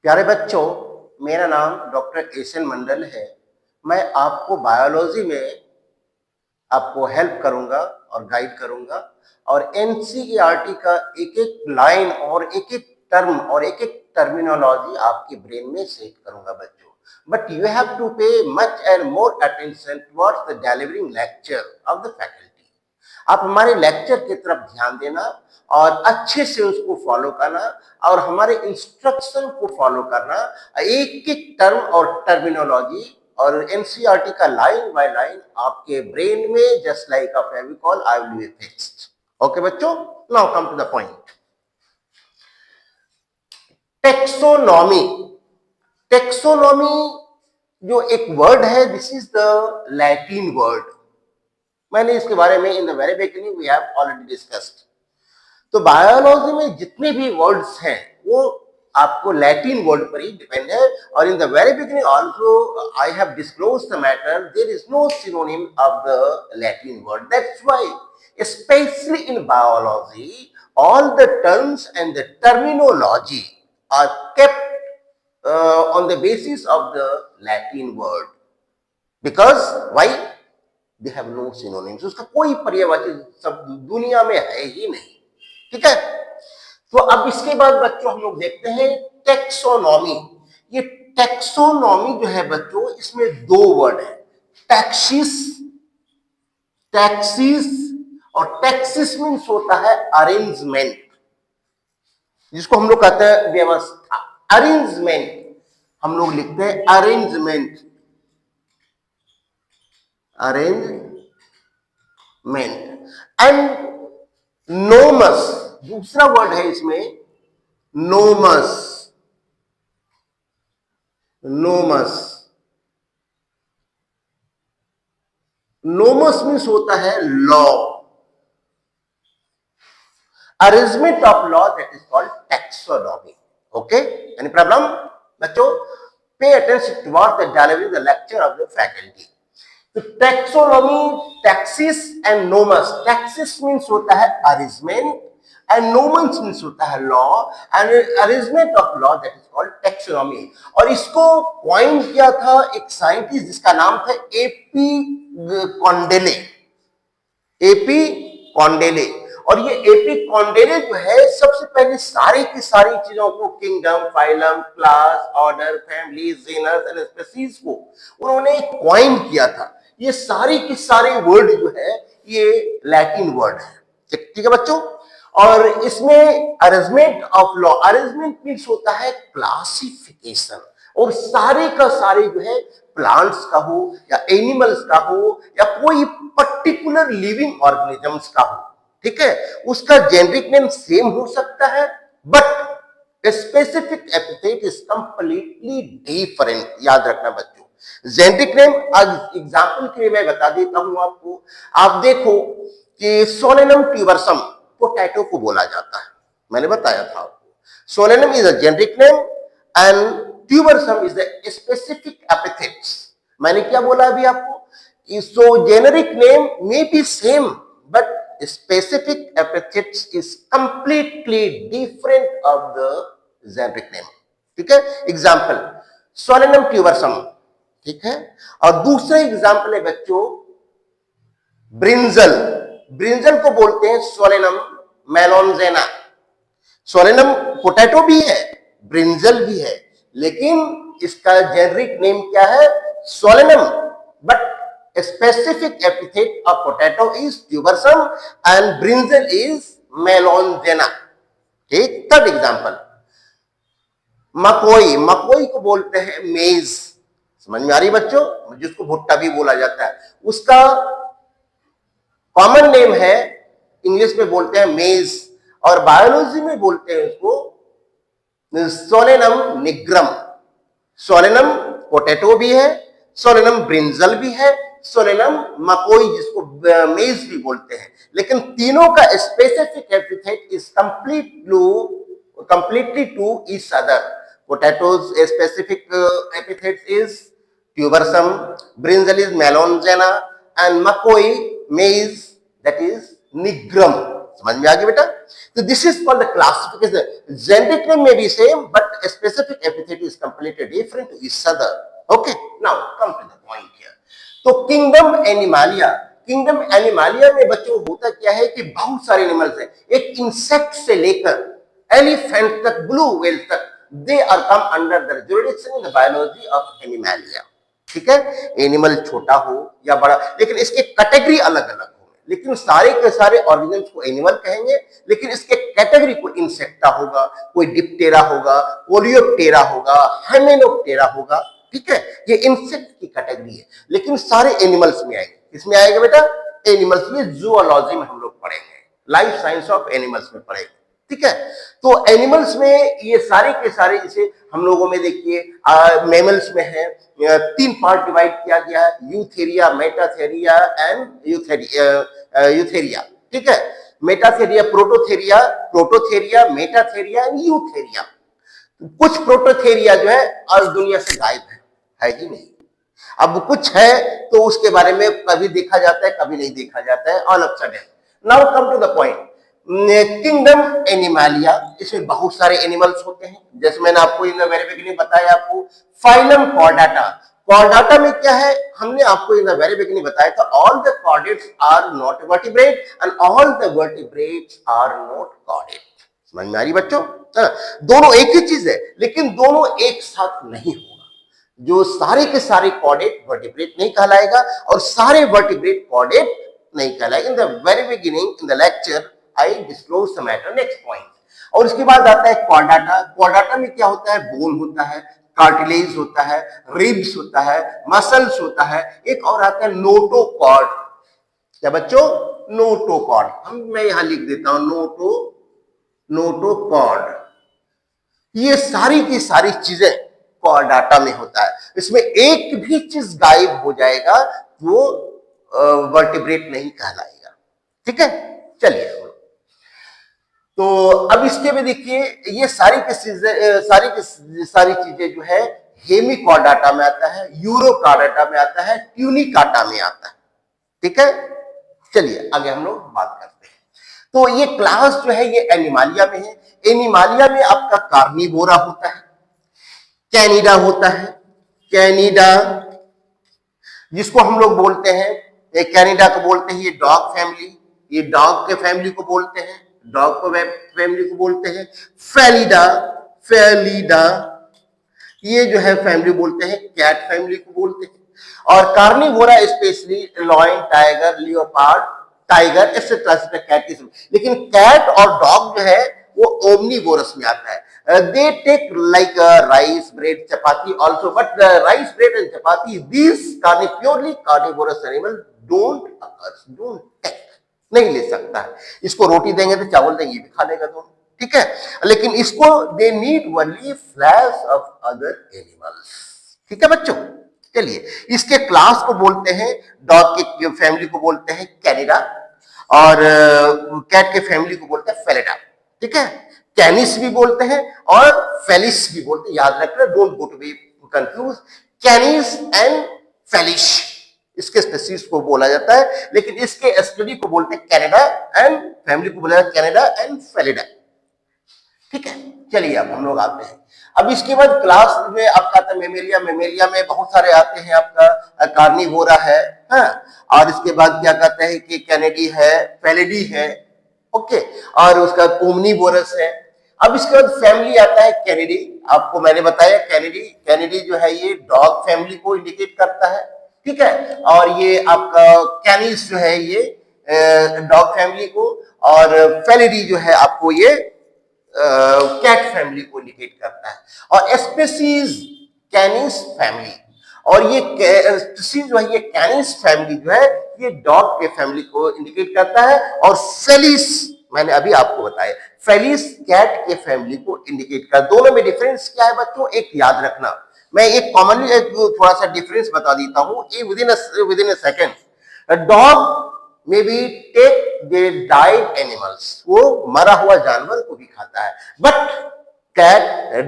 प्यारे बच्चों, मेरा नाम डॉक्टर एस.एन. मंडल है। मैं आपको बायोलॉजी में आपको हेल्प करूंगा और गाइड करूंगा और एनसीईआरटी का एक-एक लाइन और एक-एक टर्म और एक-एक टर्मिनोलॉजी आपके ब्रेन में सेट करूंगा बच्चों। But you have to pay much and more attention towards the delivering lecture of the faculty. आप हमारे लेक्चर की तरफ ध्यान देना और अच्छे से उसको फॉलो करना और हमारे इंस्ट्रक्शन को फॉलो करना। एक एक टर्म और टर्मिनोलॉजी और एनसीईआरटी का लाइन बाय लाइन आपके ब्रेन में just like a Fevicol I will be fixed. Okay बच्चों, now come to the point. Taxonomy. Taxonomy जो एक वर्ड है, this is the Latin word. मैंने इसके बारे में in the very beginning we have already discussed. तो बायोलॉजी में जितने भी वर्ड्स हैं वो आपको लैटिन वर्ड पर ही डिपेंड है। और in the very beginning also I have disclosed the matter, there is no synonym of the Latin word. That's why especially in biology all the terms and the terminology are kept on the basis of the Latin word, because why? They have no synonyms. उसका कोई पर्यायवाची शब्द दुनिया में है ही नहीं। ठीक है, तो अब इसके बाद बच्चों हम लोग देखते हैं टेक्सोनॉमी। ये टेक्सोनॉमी जो है बच्चों, इसमें दो वर्ड है, टैक्सिस। टैक्सिस और टैक्सिस मीन्स होता है अरेंजमेंट, जिसको हम लोग कहते हैं व्यवस्था। अरेंजमेंट हम लोग लिखते हैं अरेंजमेंट, अरेंजमेंट। एंड नोमस दूसरा वर्ड है इसमें, नोमस। नोमस, नोमस मीन्स होता है law. Arrangement of law, that is called taxonomy. Okay, any problem बच्चों? Pay attention towards the delivery the lecture of the faculty. तो taxonomy, taxis and nomos. Taxis means होता है arrangement and nomos means होता है law, and arrangement of law that is called taxonomy. और इसको coin किया था एक साइंटिस्ट जिसका नाम था एपी कॉन्डेले। एपी कॉन्डेले। और ये एपी कॉन्डेले जो है सबसे पहले सारी की सारी चीजों को, kingdom, phylum, class, order, family, genus and species को उन्होंने कॉइन किया था। ये सारी की सारे वर्ड जो है ये लैटिन वर्ड है। ठीक है बच्चों? और इसमें arrangement of law, arrangement means होता है क्लासिफिकेशन, और सारे का सारे जो है प्लांट्स का हो या एनिमल्स का हो या कोई पर्टिकुलर लिविंग ऑर्गेनिजम्स का हो, ठीक है, उसका जेनरिक नेम सेम हो सकता है but specific epithet is completely different. याद रखना बच्चों, जेनरिक नेम एग्जांपल के लिए मैं बता देता हूं आपको। आप देखो कि सोलेनम ट्यूबरसम पोटैटो को बोला जाता है, मैंने बताया था आपको। Solanum is a generic name and tuberosum is the specific epithets. मैंने क्या बोला अभी आपको? So generic name may be same but specific epithets is completely different of the generic name। ठीक है, एग्जाम्पल सोलेनम ट्यूबरसम, ठीक है। और दूसरा एग्जाम्पल है बच्चों ब्रिंजल। ब्रिंजल को बोलते हैं सोलेनम मेलोनजेना। सोलेनम पोटैटो भी है, ब्रिंजल भी है, लेकिन इसका जेनरिक नेम क्या है? Solanum, but specific epithet of potato is tubersome and brinjal is melongena। ठीक, थर्ड एग्जांपल मकोई। मकोई को बोलते हैं मेज। समझ में आ रही बच्चों? जिसको भुट्टा भी बोला जाता है, उसका कॉमन नेम है, इंग्लिश में बोलते हैं मेज, और बायोलॉजी में बोलते हैं उसको सोलेनम निग्रम। सोलेनम पोटैटो भी है, सोलेनम ब्रिंजल भी है, सोलेनम मकोई जिसको मेज भी बोलते हैं, लेकिन तीनों का specific epithet is completely to each other. Potatoes specific epithet is tuberosum, brinjal is melongena and makoi मेज दैट इज निग्रम। समझ में आ गया बेटा? तो this is called the classification. Generic name may be same but specific epithet is completely different to each other. Okay, now come to the point here. तो kingdom Animalia, kingdom Animalia में बच्चों होता क्या है कि बहुत सारे एनिमल्स हैं, एक इंसेक्ट से लेकर एलिफेंट तक, ब्लू व्हेल तक, they are come under the jurisdiction in the biology of animalia. ठीक है, एनिमल छोटा हो या बड़ा, लेकिन इसके कैटेगरी अलग अलग होंगे, लेकिन सारे के सारे ऑर्गेनिम्स को एनिमल कहेंगे, लेकिन इसके कैटेगरी को इंसेक्टा होगा, कोई डिप्टेरा होगा, कोलियोप्टेरा होगा, हाइमेनोप्टेरा होगा. ठीक है, ये इंसेक्ट की कैटेगरी है, लेकिन सारे एनिमल्स में आएंगे. किसमें आएगा बेटा? एनिमल्स में. जूलॉजी में हम लोग पढ़ेंगे, लाइफ साइंस ऑफ एनिमल्स में पढ़ेंगे. ठीक है, तो एनिमल्स में ये सारे के सारे, इसे हम लोगों में देखिए मैमल्स में है, 3 पार्ट डिवाइड किया गया है, यूथेरिया, मेटाथेरिया एंड यूथेरिया. ठीक है, Metatheria, Prototheria, Prototheria, Metatheria and Eutheria. कुछ प्रोटोथेरिया जो है आज दुनिया से गायब है ही नहीं. अब कुछ है तो उसके बारे में कभी देखा जाता है, कभी नहीं देखा जाता है, all of sudden. Now come to the point. Kingdom animalia, इसमें बहुत सारे एनिमल्स होते हैं, जैसे मैंने आपको इन द वेरी बिगिनिंग बताया आपको. फाइलम कॉर्डाटा, कॉर्डाटा में क्या है, हमने आपको इन द वेरी बिगिनिंग बताया था, all the chordates are not vertebrate and all the vertebrates are not chordate. समझ में आ रही बच्चों? दोनों एक ही चीज है, लेकिन दोनों एक साथ नहीं होगा. जो सारे के सारे कॉर्डेट वर्टिब्रेट नहीं कहलाएगा और सारे वर्टिब्रेट कॉर्डेट नहीं कहलाएगा. इन the very beginning in the lecture I disclose the matter. Next point. और उसके बाद आता है कॉर्डाटा. कॉर्डाटा में क्या होता है? बोन होता है, कार्टिलेज होता है, रिब्स होता है, मसल्स होता है. एक और आता है नोटोकॉर्ड. क्या बच्चों? नोटोकॉर्ड. मैं यहां लिख देता हूं नोटोकॉर्ड. ये सारी की सारी चीजें कॉर्डाटा में होता है. इसमें एक भी चीज गायब हो जाएगा वो वर्टिब्रेट नहीं कहलाएगा. ठीक है, चलिए. तो अब इसके में देखिए, ये सारी चीजें जो है हेमिकॉर्डाटा में आता है, यूरोकॉर्डाटा में आता है, ट्यूनिकाटा में आता है. ठीक है, चलिए आगे हम लोग बात करते हैं. तो ये क्लास जो है ये एनिमालिया में है. एनिमालिया में आपका कार्निवोरा होता है, कैनिडा होता है, कैनिडा जिसको हम लोग बोलते हैं, कैनिडा को बोलते हैं ये डॉग फैमिली, ये डॉग के फैमिली को बोलते हैं, डॉग को फैमिली को बोलते हैं. फेलिडा ये जो है फैमिली बोलते हैं, कैट फैमिली को बोलते हैं. और carnivora specially lion, tiger, leopard, tiger etcetera cat. लेकिन कैट और डॉग जो है वो ओमनीवोरस में आता है. They take like rice, bread, chapati also, but the rice, bread and chapati, these purely carnivorous animal don't occur, don't take, नहीं ले सकता है. इसको रोटी देंगे तो चावल देंगे, ये भी खा लेगा दोनों. ठीक है, लेकिन इसको they need only flesh of other animals. ठीक है बच्चों, चलिए. इसके क्लास को बोलते हैं, डॉग के फैमिली को बोलते हैं कैनिडा और कैट के फैमिली को बोलते हैं फेलिडा. ठीक है, कैनिस भी बोलते हैं और फेलिस भी बोलते हैं. याद रखना, don't go to be confuse. Canis and Felis इसके स्पीशीज को बोला जाता है, लेकिन इसके स्टडी को बोलते हैं कैनिडा एंड फैमिली को बोला जाता है कैनिडा एंड फेलिडा. ठीक है, चलिए अब हम लोग आते हैं. अब इसके बाद क्लास में आपका आता है मेमेलिया. मेमेलिया में बहुत सारे आते हैं, आपका कार्निवोरा है, और इसके बाद क्या कहते हैं कि कैनेडी है, फेलिडी है. ओके, और उसका ओमनीवोरस है. अब इसके बाद फैमिली आता है कैनिडी. आपको मैंने बताया कैनिडी जो है ये डॉग फैमिली को इंडिकेट करता है. ठीक है, और ये आपका कैनिस जो है ये डॉग फैमिली को, और फेलिडी जो है आपको ये कैट फैमिली को इंडिकेट करता है. और स्पीशीज कैनिस फैमिली, और ये स्पीशीज जो है ये कैनिस फैमिली जो है ये डॉग के फैमिली को इंडिकेट करता है. और फेलिस मैंने अभी आपको बताया, फेलिस कैट के फैमिली को इंडिकेट कर. दोनों में डिफरेंस क्या है बच्चों, एक याद रखना. मैं एक कॉमनली एक थोड़ा सा डिफरेंस बता देता हूं within a second. Dog may be take the died animals, वो मरा हुआ जानवर को भी खाता है, but cat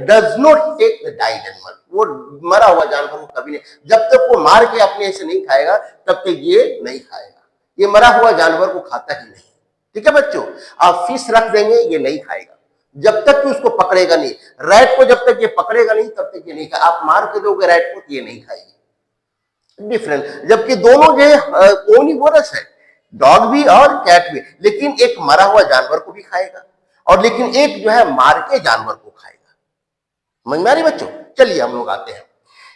does not take the died animal. वो मरा हुआ जानवर को कभी नहीं, जब तक वो मार के अपने से नहीं खाएगा तब तक ये नहीं खाएगा. ये मरा हुआ जानवर को खाता ही नहीं. ठीक है बच्चों, आप फिश रख देंगे ये नहीं खाएगा जब तक कि उसको पकड़ेगा नहीं। रैट को जब तक ये पकड़ेगा नहीं तब तक ये नहीं खाएगा। आप मार के दोगे रैट को तो ये नहीं खाएगी। डिफरेंट, जबकि दोनों जो है ओनिवोरस है, डॉग भी और कैट भी, लेकिन एक मरा हुआ जानवर को भी खाएगा और लेकिन एक जो है मार के जानवर को खाएगा। समझ में आ रही बच्चों? चलिए हम लोग आते हैं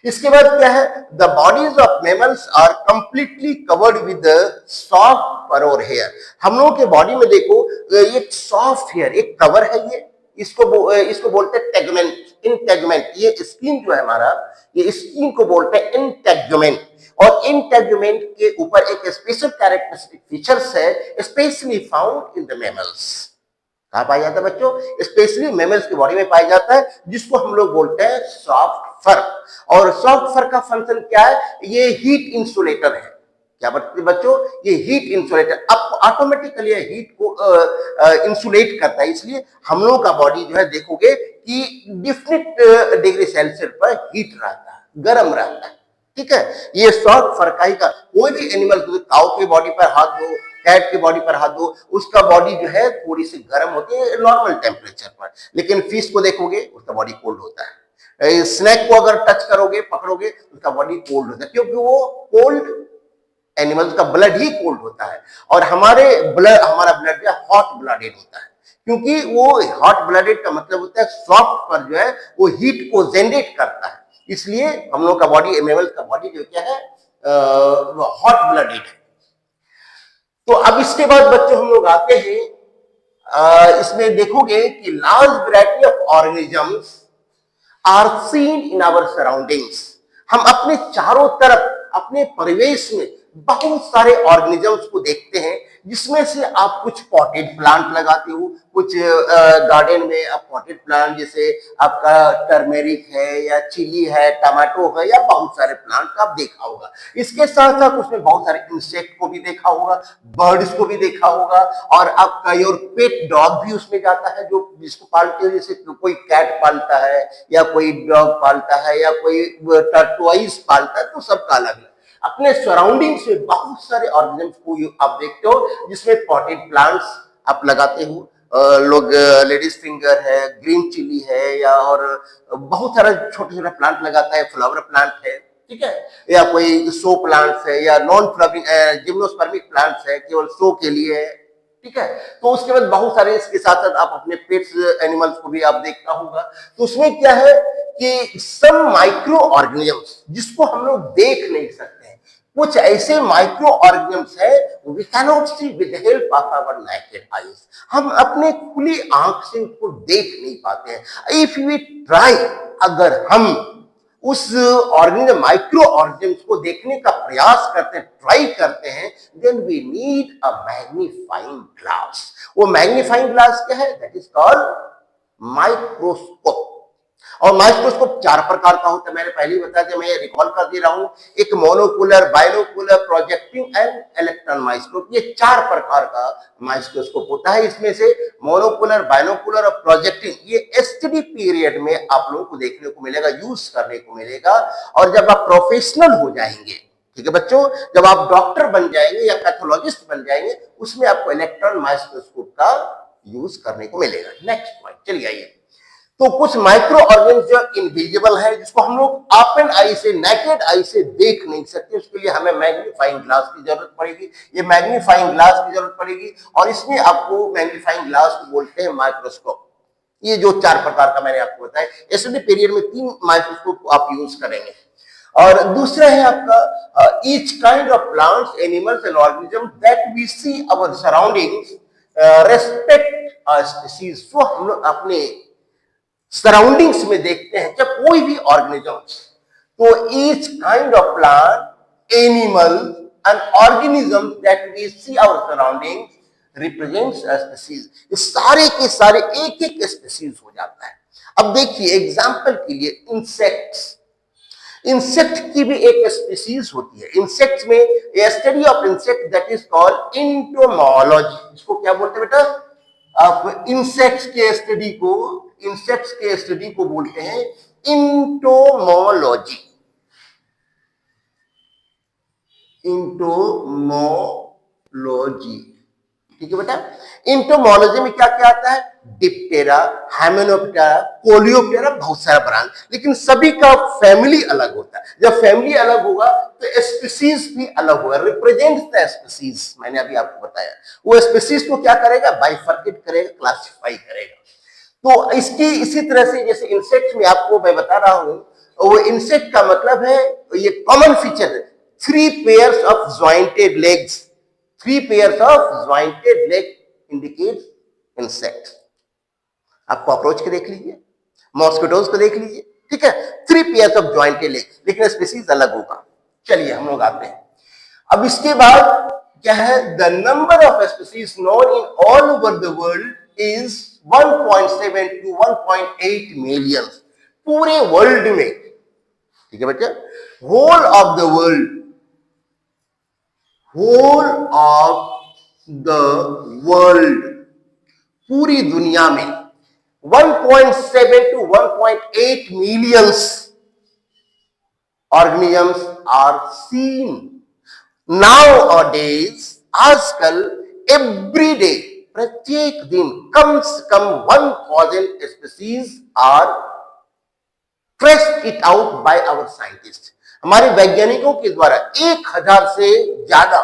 इसके बाद क्या है, the bodies of mammals are completely covered with soft fur और हेयर। हम लोगों के बॉडी में देखो एक सॉफ्ट हेयर, एक कवर है ये, इसको बोलते हैं टेगमेंट, इंटेगमेंट। ये स्किन जो है हमारा, ये स्किन को बोलते हैं इंटेगमेंट। और इंटेगमेंट के ऊपर एक स्पेशल कैरेक्टरिस्टिक फीचर्स है, specially found in the mammals. कहाँ पाया जाता है बच्चों? स्पेशली मैमल्स की बॉडी में पाया जाता है, जिसको हम लोग बोलते हैं सॉफ्ट फर। और सॉफ्ट फर का फंक्शन क्या है? ये हीट इंसुलेटर है। क्या बच्चों? ये हीट इंसुलेटर अब ऑटोमेटिकली हीट को इंसुलेट करता है, इसलिए हम लोगों का बॉडी जो है देखोगे कि डिफरेंट डिग्री सेल्सियस पर हीट रहता है, गर्म रहता है। ठीक है, ये सॉफ्ट फर का ही का कोई भी एनिमल, काऊ की बॉडी पर हाथ दो, कैट की बॉडी पर हाथ दो, उसका बॉडी जो है थोड़ी सी गर्म होती है नॉर्मल टेम्परेचर पर, लेकिन फिश को देखोगे उसका बॉडी कोल्ड होता है। स्नैक को अगर टच करोगे, पकड़ोगे, उसका बॉडी कोल्ड होता है, क्योंकि वो कोल्ड एनिमल्स का ब्लड ही कोल्ड होता है। और हमारा ब्लड जो है हॉट ब्लडेड होता है, क्योंकि वो हॉट ब्लडेड का मतलब होता है सॉफ्ट पर जो है वो हीट को जनरेट करता है, इसलिए हम लोग का बॉडी, एनिमल्स का बॉडी जो क्या है हॉट ब्लडेड है। तो अब इसके बाद बच्चों हम लोग आते हैं, इसमें देखोगे कि large variety of organisms are seen in our surroundings. हम अपने चारों तरफ, अपने परिवेश में बहुत सारे ऑर्गेनिजम्स को देखते हैं, जिसमें से आप कुछ पॉटेड प्लांट लगाते हो, कुछ गार्डन में आप पॉटेड प्लांट, जैसे आपका टर्मेरिक है या चिली है, टमाटो है, या बहुत सारे प्लांट आप देखा होगा। इसके साथ साथ उसमें बहुत सारे इंसेक्ट को भी देखा होगा, बर्ड्स को भी देखा होगा, और आपका योर पेट डॉग भी उसमें जाता है, जो जिसको पालते हो, जैसे कोई कैट पालता है या कोई डॉग पालता है या कोई टॉर्टोइस पालता है, तो सबका अलग अलग। अपने सराउंडिंग्स में बहुत सारे ऑर्गेनिजम्स को आप देखते हो, जिसमें पॉटेड प्लांट्स आप लगाते हो, लोग लेडीज फिंगर है, ग्रीन चिली है, या और बहुत सारा छोटे छोटे प्लांट लगाता है, फ्लावर प्लांट है, ठीक है, या कोई शो प्लांट्स है, या नॉन फ्लावरिंग जिम्नोस्पर्मिक प्लांट्स है, केवल शो के लिए है, ठीक है। तो उसके बाद बहुत सारे, इसके साथ साथ आप अपने पेट्स एनिमल्स को भी आप देखता होगा। तो उसमें क्या है कि सम माइक्रो ऑर्गेनिजम्स जिसको हम लोग देख नहीं सकते हैं, कुछ ऐसे माइक्रो ऑर्गेनिजम्स है we can not see with help of our naked eyes. हम अपने खुली आंख से उसको देख नहीं पाते हैं। इफ वी ट्राई, अगर हम उस ऑर्गेनिज्म, माइक्रो ऑर्गेनिज्म को देखने का प्रयास करते हैं, ट्राई करते हैं, then we need a magnifying glass. वो मैग्नीफाइंग ग्लास क्या है? That is called microscope. और माइक्रोस्कोप चार प्रकार का होता है, मैंने पहले ही बताया कि मैं ये रिकॉल कर दे रहा हूं। एक monocular, binocular, projecting and electron microscope, ये चार प्रकार का माइक्रोस्कोप होता है। इसमें से मोनोकुलर, बाइनोकुलर और प्रोजेक्टिंग, ये एसटीडी पीरियड में आप लोगों को देखने को मिलेगा, यूज करने को मिलेगा। और जब आप प्रोफेशनल हो जाएंगे, ठीक है बच्चों, जब आप डॉक्टर बन जाएंगे या पैथोलॉजिस्ट बन जाएंगे, उसमें आपको इलेक्ट्रॉन माइक्रोस्कोप का यूज करने को मिलेगा। नेक्स्ट पॉइंट, चलिए आइए। तो कुछ माइक्रो ऑर्गेनिज्म जो इनविजिबल है, जिसको हम लोग ओपन आई से, नेकेड आई से देख नहीं सकते, उसके लिए हमें मैग्नीफाइंग ग्लास की जरूरत पड़ेगी। ये मैग्नीफाइंग ग्लास की जरूरत पड़ेगी, और इसमें आपको मैग्नीफाइंग ग्लास को बोलते हैं माइक्रोस्कोप। ये जो चार प्रकार का मैंने आपको बताया, एसडी पीरियड में 3 माइक्रोस्कोप आप यूज करेंगे। और दूसरा है आपका each kind of plants, animals and organism that we see our surroundings respect a species. So हम लोग अपने सराउंडिंग्स में देखते हैं जब कोई भी ऑर्गेनिजम्स, तो each kind of plant, animal and organism that we see our surroundings represents a species. ये सारे के सारे एक एक स्पीशीज हो जाता है। अब देखिए एग्जांपल के लिए इंसेक्ट्स, इंसेक्ट की भी एक स्पीशीज होती है। इंसेक्ट्स में study of insect that is called entomology. इसको क्या बोलते हैं बेटा? आप इंसेक्ट्स के स्टडी को, इंसेक्ट्स के स्टडी को बोलते हैं इंटोमोलॉजी। इंटोमोलॉजी, ठीक है बेटा। इंटोमोलॉजी में क्या क्या आता है, डिप्टेरा, हाइमेनोप्टेरा, कोलियोप्टेरा, बहुत सारा ब्रांच, लेकिन सभी का फैमिली अलग होता है। जब फैमिली अलग होगा तो स्पीसीज भी अलग होगा, रिप्रेजेंट द स्पीसीज। मैंने अभी आपको बताया, वो स्पीसीज को क्या करेगा, बाइफर्केट करेगा, क्लासिफाई करेगा। तो इसकी इसी तरह से जैसे इंसेक्ट में आपको मैं बता रहा हूं, वो इंसेक्ट का मतलब है, ये कॉमन फीचर है, 3 pairs of jointed legs. 3 pairs of jointed leg indicate insect. आप कॉकरोच को देख लीजिए, मॉस्किटोज को देख लीजिए, ठीक है, 3 पेयर्स ऑफ ज्वाइंटेड लेग, लेकिन स्पीसीज अलग होगा। चलिए हम लोग आते हैं अब इसके बाद क्या है, the number of species known in all over the world is 1.7 to 1.8 million, पूरे वर्ल्ड में, ठीक है बच्चा, whole of the world, whole of the world, पूरी दुनिया में 1.7 to 1.8 millions organisms are seen nowadays. आजकल एवरी डे, प्रत्येक दिन कम से कम 1000 species are traced it out by our scientist. हमारे वैज्ञानिकों के द्वारा 1000 से ज्यादा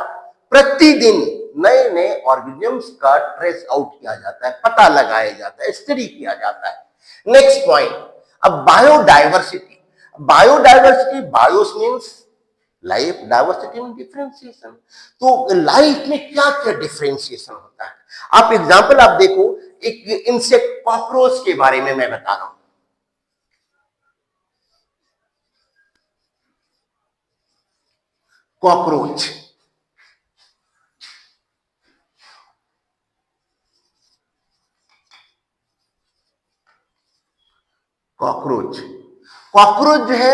प्रतिदिन नए नए ऑर्गेनिजम्स का ट्रेस आउट किया जाता है, पता लगाया जाता है, स्टडी किया जाता है। नेक्स्ट पॉइंट, अब biodiversity. Biodiversity, BIOS means life, diversity mean differentiation. तो लाइफ में क्या क्या डिफरेंशिएशन होता है, आप एग्जांपल आप देखो, एक इंसेक्ट कॉकरोच के बारे में मैं बता रहा हूं। कॉकरोच, कॉकरोच, कॉकरोच जो है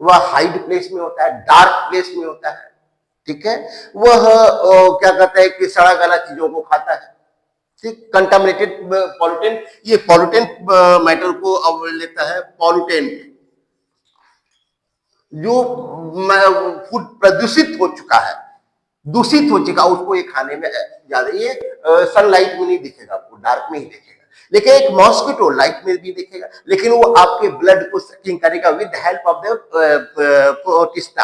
वह हाइड प्लेस में होता है, डार्क प्लेस में होता है, ठीक है। वह क्या कहता है कि सड़ा गला चीजों को खाता है, ठीक, कंटामिनेटेड पॉल्यूटेंट, ये पॉल्यूटेंट मैटर को अब लेता है, पॉल्यूटेंट जो फूड प्रदूषित हो चुका है, दूषित हो चुका, उसको ये खाने में ज्यादा, ये सनलाइट में नहीं दिखेगा आपको, डार्क में ही दिखेगा। लेकिन एक मॉस्किटो लाइट में भी दिखेगा, लेकिन वो आपके ब्लड को सकिंग करेगा with help of the Protista,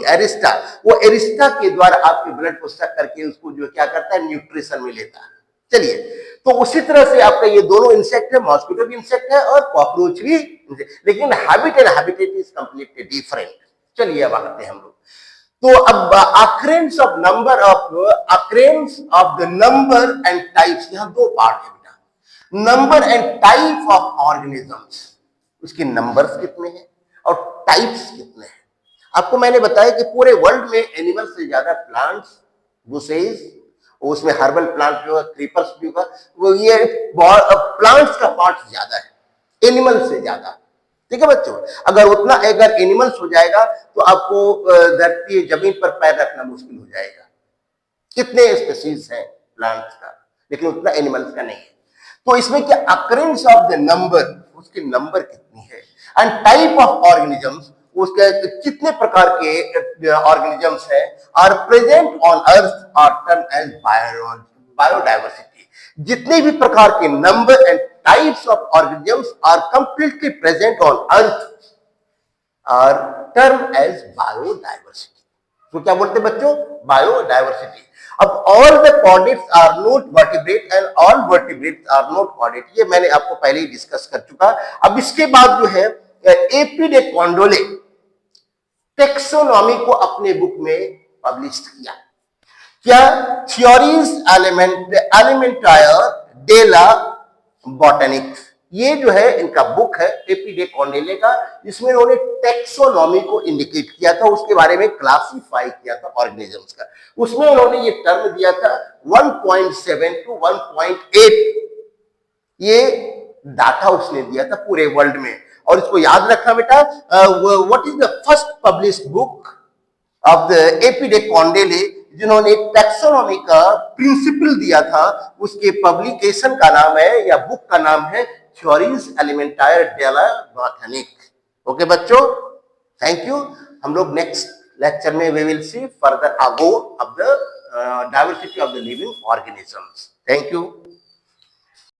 arista. वो एरिस्टा के द्वारा आपके ब्लड को सक करके उसको जो क्या करता है, न्यूट्रिशन में लेता है। चलिए, तो उसी तरह से आपका ये दोनों इंसेक्ट है, मॉस्किटो भी इंसेक्ट है और कॉकरोच भी, लेकिन habit and habitat is completely different. चलिए अब आते हैं हम लोग, तो अब occurrence of number of, occurrence of the number and types, यहां दो पार्ट है बेटा, number and type of organisms, उसके नंबर्स कितने हैं और टाइप्स कितने हैं। आपको मैंने बताया कि पूरे वर्ल्ड में एनिमल से ज्यादा प्लांट्स, बुशेज, उसमें हर्बल प्लांट भी होगा, क्रीपर्स भी होगा, वो ये प्लांट्स का पार्ट ज्यादा है एनिमल से ज्यादा, ठीक है बच्चों। अगर उतना अगर एनिमल्स हो जाएगा तो आपको धरती जमीन पर पैर रखना मुश्किल हो जाएगा। कितने स्पीशीज हैं प्लांट्स का, लेकिन उतना एनिमल्स का नहीं है। तो इसमें क्या अकरेंस ऑफ द नंबर, उसके नंबर कितनी है, एंड टाइप ऑफ ऑर्गेनिजम्स, उसके कितने प्रकार के ऑर्गेनिजम्स हैं, are present on earth are term as biodiversity. जितने भी प्रकार के number and types of organisms are completely present on earth are term as biodiversity. तो क्या बोलते हैं बच्चों, बायोडाइवर्सिटी। अब all the chordates are not vertebrate and all vertebrates are not chordate, ये मैंने आपको पहले ही डिस्कस कर चुका। अब इसके बाद जो है एपी डे कॉन्डोले टेक्सोनॉमी को अपने बुक में पब्लिश किया। क्या, थियोरीज एलिमेंटायर डेला बॉटनिक, ये जो है इनका बुक है एपी डे कॉन्डोले का, इसमें उन्होंने टेक्सोनॉमी को इंडिकेट किया था, उसके बारे में क्लासिफाई किया था ऑर्गेनिजम्स का। उसमें उन्होंने ये टर्म दिया था 1.7 to 1.8, ये डाटा उसने दिया था पूरे वर्ल्ड में। और इसको याद रखना बेटा, what is the first published book of the A P de Candolle, जिन्होंने टैक्सोनॉमी का प्रिंसिपल दिया था, उसके पब्लिकेशन का नाम है या बुक का नाम है théorie élémentaire de la botanique. Okay बच्चों, थैंक यू। हम लोग नेक्स्ट लेक्चर में we will see further ago of the diversity of the living organisms. Thank you.